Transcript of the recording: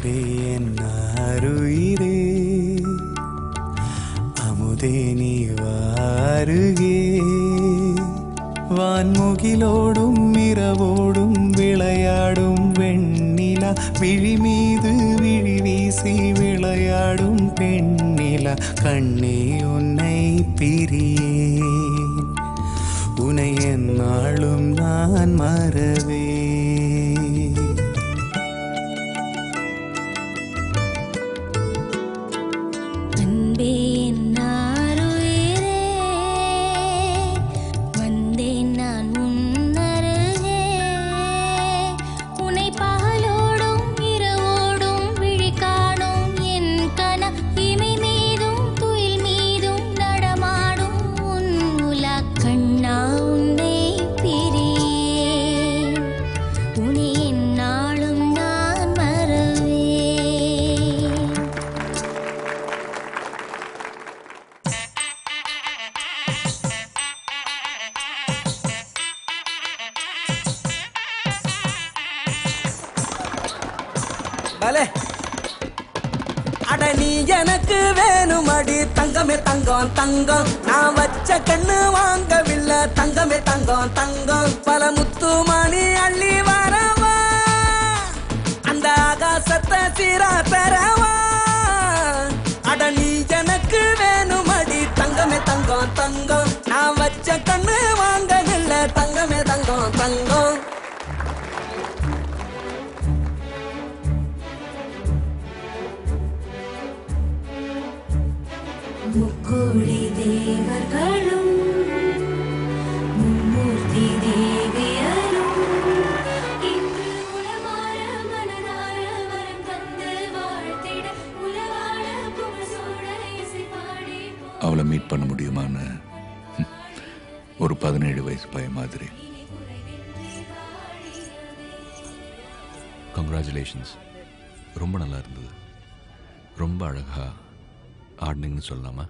அன்பே என் ஆருயிரே அமுதே நீ வாருகே வான்முகிலோடும் இரவோடும் விளையாடும் வெண்ணிலா விழி மீது விழி வீசி விளையாடும் பெண்ணிலா கண்ணே உன்னை பிரியேன் உன்னை எந்நாளும் நான் மறவே அட நீ எனக்கு வேணுமடி தங்கமே தங்கம் தங்கம் நான் வச்ச கண்ணு வாங்கவில்லை தங்கமே தங்கம் தங்கம் பல முத்துமணி அள்ளி வரவா அந்த ஆகாசத்தை சீரா பெறவா அட நீ எனக்கு வேணுமடி தங்கமே தங்கம் தங்கம் நான் வச்ச கண்ணு வாங்கவில்லை தங்கமே தங்கம் தங்கம் முக்கோடி தேவர்களும் மும்மூர்த்தி தேவியரும் இன்று உளமாற மனதார வரம் தந்து வாழ்த்திட உலவாழ புகழோட இசை பாடி அவளை மீட் பண்ண முடியுமான்னு ஒரு 17 வயசு பையன் மாதிரி. கங்க்ராச்சுலேஷன்ஸ். ரொம்ப நல்லா இருந்தது. ரொம்ப அழகா ஆடினீங்கன்னு சொல்லலாமா?